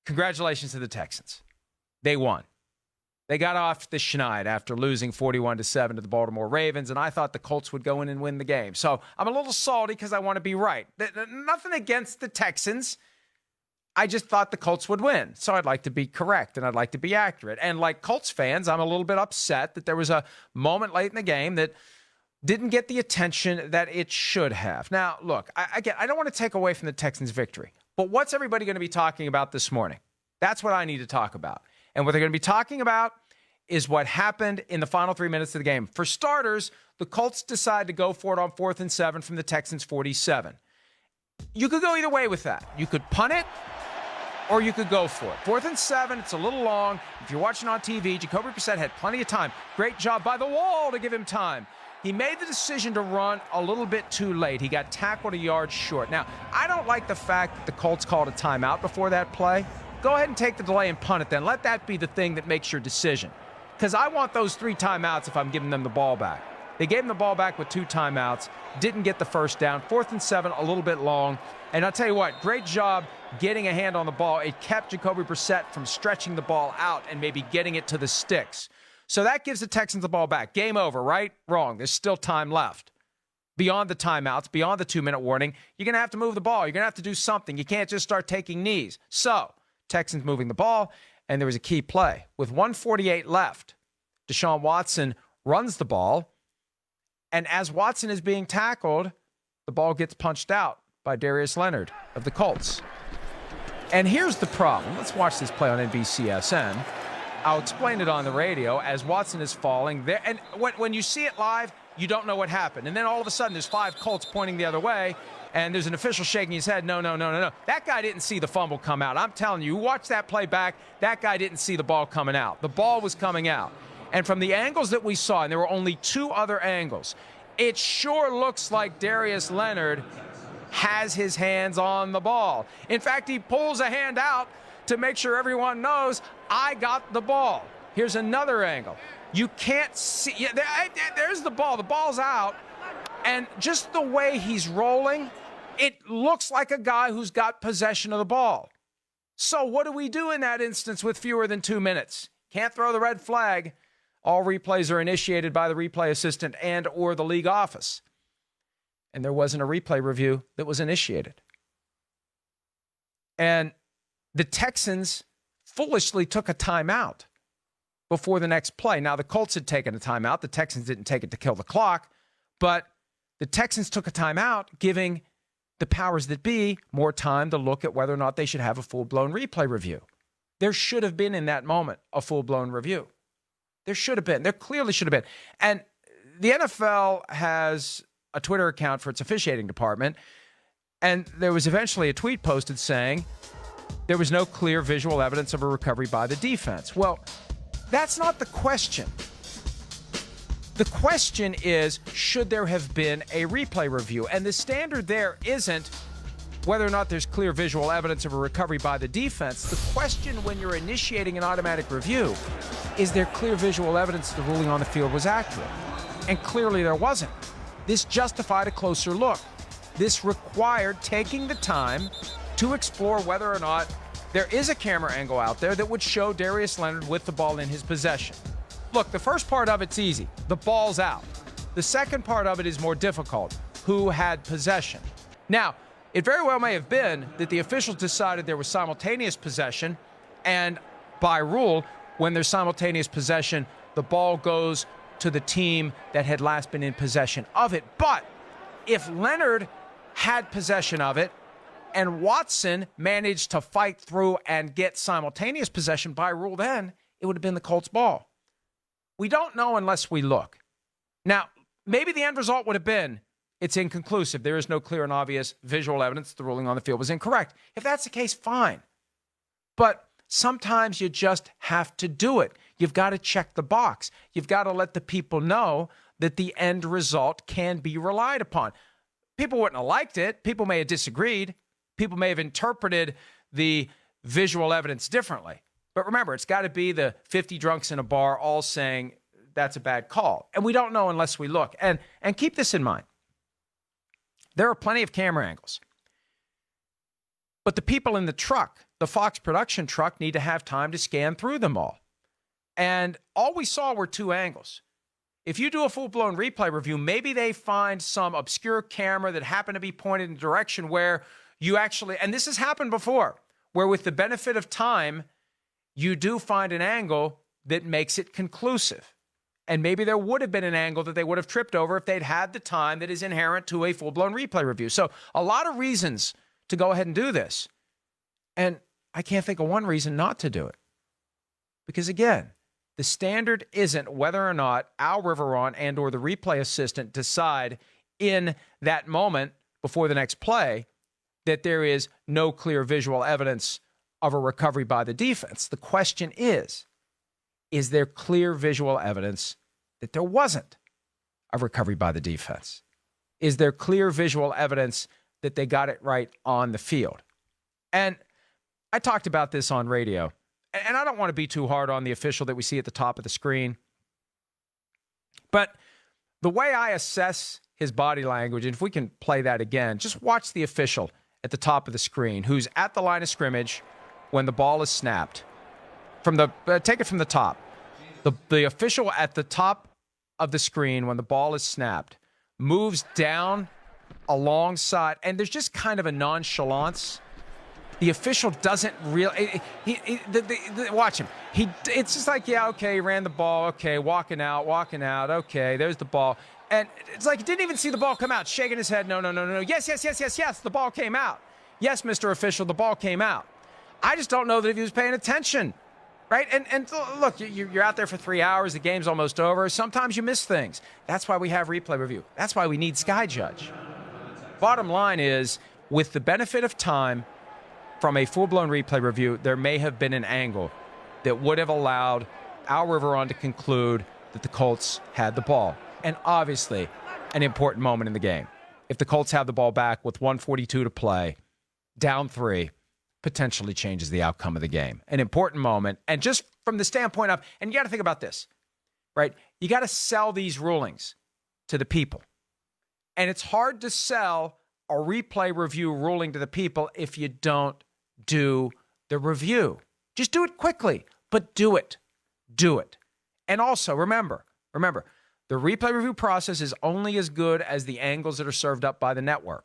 congratulations to the Texans. They won. They got off the schneid after losing 41-7 to the Baltimore Ravens, and I thought the Colts would go in and win the game. So I'm a little salty because I want to be right. Nothing against the Texans. I just thought the Colts would win. So I'd like to be correct, and I'd like to be accurate. And like Colts fans, I'm a little bit upset that there was a moment late in the game that didn't get the attention that it should have. Now, look, I don't want to take away from the Texans' victory, but what's everybody going to be talking about this morning? That's what I need to talk about. And what they're going to be talking about is what happened in the final 3 minutes of the game. For starters, the Colts decide to go for it on 4th and 7 from the Texans' 47. You could go either way with that. You could punt it, or you could go for it. 4th and 7, it's a little long. If you're watching on TV, Jacoby Brissett had plenty of time. Great job by the wall to give him time. He made the decision to run a little bit too late. He got tackled a yard short. Now, I don't like the fact that the Colts called a timeout before that play. Go ahead and take the delay and punt it then. Let that be the thing that makes your decision. Because I want those 3 timeouts if I'm giving them the ball back. They gave him the ball back with 2 timeouts, didn't get the first down. 4th and 7, a little bit long. And I'll tell you what, great job getting a hand on the ball. It kept Jacoby Brissett from stretching the ball out and maybe getting it to the sticks. So that gives the Texans the ball back. Game over, right? Wrong. There's still time left. Beyond the timeouts, beyond the 2-minute warning, you're going to have to move the ball. You're going to have to do something. You can't just start taking knees. So Texans moving the ball, and there was a key play. With 1:48 left, Deshaun Watson runs the ball, and as Watson is being tackled, the ball gets punched out by Darius Leonard of the Colts. And here's the problem. Let's watch this play on NBCSN. I'll explain it on the radio as Watson is falling there. And when you see it live, you don't know what happened. And then all of a sudden, there's 5 Colts pointing the other way, and there's an official shaking his head. No. That guy didn't see the fumble come out. I'm telling you, watch that play back. That guy didn't see the ball coming out. The ball was coming out. And from the angles that we saw, and there were only 2 other angles, it sure looks like Darius Leonard has his hands on the ball. In fact, he pulls a hand out to make sure everyone knows, I got the ball. Here's another angle. You can't see. Yeah, there's the ball. The ball's out. And just the way he's rolling, it looks like a guy who's got possession of the ball. So what do we do in that instance with fewer than 2 minutes? Can't throw the red flag. All replays are initiated by the replay assistant and or the league office. And there wasn't a replay review that was initiated. And the Texans foolishly took a timeout before the next play. Now, the Colts had taken a timeout. The Texans didn't take it to kill the clock. But the Texans took a timeout, giving the powers that be more time to look at whether or not they should have a full-blown replay review. There should have been in that moment a full-blown review. There should have been. There clearly should have been. And the NFL has a Twitter account for its officiating department, and there was eventually a tweet posted saying there was no clear visual evidence of a recovery by the defense. Well, that's not the question. The question is, should there have been a replay review? And the standard there isn't whether or not there's clear visual evidence of a recovery by the defense. The question when you're initiating an automatic review, is there clear visual evidence the ruling on the field was accurate? And clearly there wasn't. This justified a closer look. This required taking the time to explore whether or not there is a camera angle out there that would show Darius Leonard with the ball in his possession. Look, the first part of it's easy. The ball's out. The second part of it is more difficult. Who had possession? Now, it very well may have been that the officials decided there was simultaneous possession, and by rule, when there's simultaneous possession, the ball goes to the team that had last been in possession of it. But if Leonard had possession of it and Watson managed to fight through and get simultaneous possession, by rule then, it would have been the Colts' ball. We don't know unless we look. Now, maybe the end result would have been it's inconclusive. There is no clear and obvious visual evidence the ruling on the field was incorrect. If that's the case, fine. But sometimes you just have to do it. You've got to check the box. You've got to let the people know that the end result can be relied upon. People wouldn't have liked it. People may have disagreed. People may have interpreted the visual evidence differently. But remember, it's got to be the 50 drunks in a bar all saying that's a bad call. And we don't know unless we look. And keep this in mind. There are plenty of camera angles. But the people in the truck, the Fox production truck need to have time to scan through them all. And all we saw were two angles. If you do a full-blown replay review, maybe they find some obscure camera that happened to be pointed in a direction where you actually, and this has happened before, where with the benefit of time, you do find an angle that makes it conclusive. And maybe there would have been an angle that they would have tripped over if they'd had the time that is inherent to a full-blown replay review. So a lot of reasons to go ahead and do this. And I can't think of one reason not to do it. Because again, the standard isn't whether or not Al Riveron and or the replay assistant decide in that moment before the next play that there is no clear visual evidence of a recovery by the defense. The question is there clear visual evidence that there wasn't a recovery by the defense? Is there clear visual evidence that they got it right on the field? And I talked about this on radio. And I don't want to be too hard on the official that we see at the top of the screen. But the way I assess his body language, and if we can play that again, just watch the official at the top of the screen who's at the line of scrimmage when the ball is snapped. Take it from the top. The official at the top of the screen when the ball is snapped moves down alongside, and there's just kind of a nonchalance. The official doesn't really. Watch him. It's just like, yeah, okay, he ran the ball. Okay, walking out. Okay, there's the ball, and it's like he didn't even see the ball come out. Shaking his head. No. Yes. The ball came out. Yes, Mr. Official, the ball came out. I just don't know that if he was paying attention, right? And look, you're out there for 3 hours. The game's almost over. Sometimes you miss things. That's why we have replay review. That's why we need Sky Judge. Bottom line is, with the benefit of time, from a full-blown replay review, there may have been an angle that would have allowed Al Riveron to conclude that the Colts had the ball. And obviously, an important moment in the game. If the Colts have the ball back with 1:42 to play, down 3, potentially changes the outcome of the game. An important moment. And just from the standpoint of, and you got to think about this, right? You got to sell these rulings to the people. And it's hard to sell a replay review ruling to the people if you don't do the review. Just do it quickly, but do it. Do it. And also, remember, the replay review process is only as good as the angles that are served up by the network.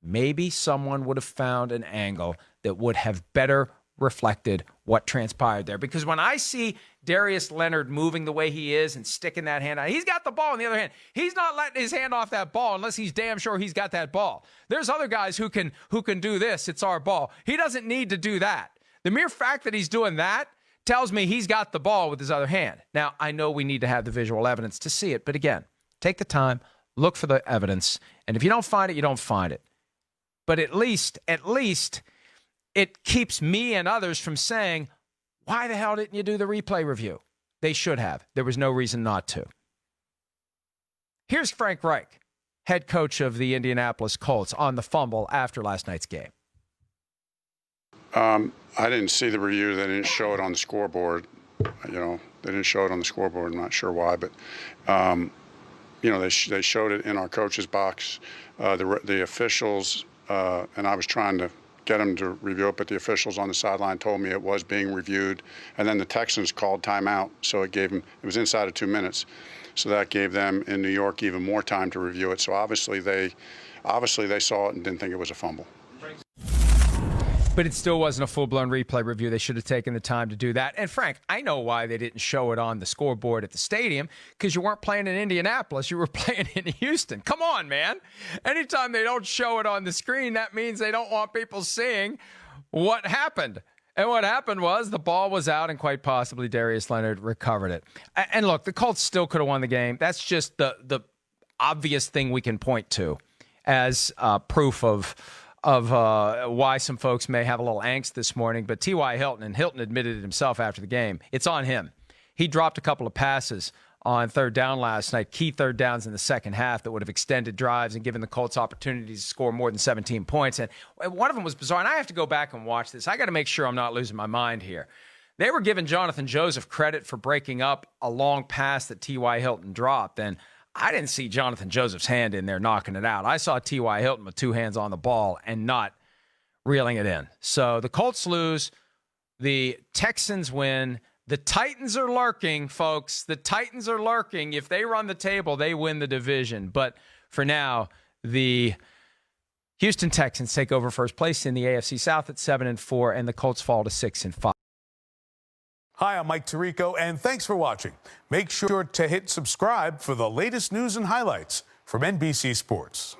Maybe someone would have found an angle that would have better reflected what transpired there. Because when I see Darius Leonard moving the way he is and sticking that hand out, he's got the ball on the other hand. He's not letting his hand off that ball unless he's damn sure he's got that ball. There's other guys who can do this. It's our ball. He doesn't need to do that. The mere fact that he's doing that tells me he's got the ball with his other hand. Now, I know we need to have the visual evidence to see it, but again, take the time, look for the evidence, and if you don't find it, you don't find it. But at least it keeps me and others from saying, why the hell didn't you do the replay review? They should have. There was no reason not to. Here's Frank Reich, head coach of the Indianapolis Colts, on the fumble after last night's game. I didn't see the review. They didn't show it on the scoreboard. They didn't show it on the scoreboard. I'm not sure why, but they showed it in our coach's box. The officials, and I was trying to get them to review it, but the officials on the sideline told me it was being reviewed. And then the Texans called timeout, so it was inside of 2 minutes. So that gave them in New York even more time to review it. So obviously they saw it and didn't think it was a fumble. But it still wasn't a full-blown replay review. They should have taken the time to do that. And Frank, I know why they didn't show it on the scoreboard at the stadium, because you weren't playing in Indianapolis. You were playing in Houston. Come on, man. Anytime they don't show it on the screen, that means they don't want people seeing what happened. And what happened was the ball was out, and quite possibly Darius Leonard recovered it. And look, the Colts still could have won the game. That's just the obvious thing we can point to as proof of why some folks may have a little angst this morning. But T.Y. Hilton, and Hilton admitted it himself after the game, it's on him. He dropped a couple of passes on third down last night, key third downs in the second half that would have extended drives and given the Colts opportunities to score more than 17 points. And one of them was bizarre, and I have to go back and watch this. I got to make sure I'm not losing my mind here. They were giving Jonathan Joseph credit for breaking up a long pass that T.Y. Hilton dropped, and I didn't see Jonathan Joseph's hand in there knocking it out. I saw T.Y. Hilton with two hands on the ball and not reeling it in. So the Colts lose. The Texans win. The Titans are lurking, folks. The Titans are lurking. If they run the table, they win the division. But for now, the Houston Texans take over first place in the AFC South at 7-4, and the Colts fall to 6-5. Hi, I'm Mike Tirico, and thanks for watching. Make sure to hit subscribe for the latest news and highlights from NBC Sports.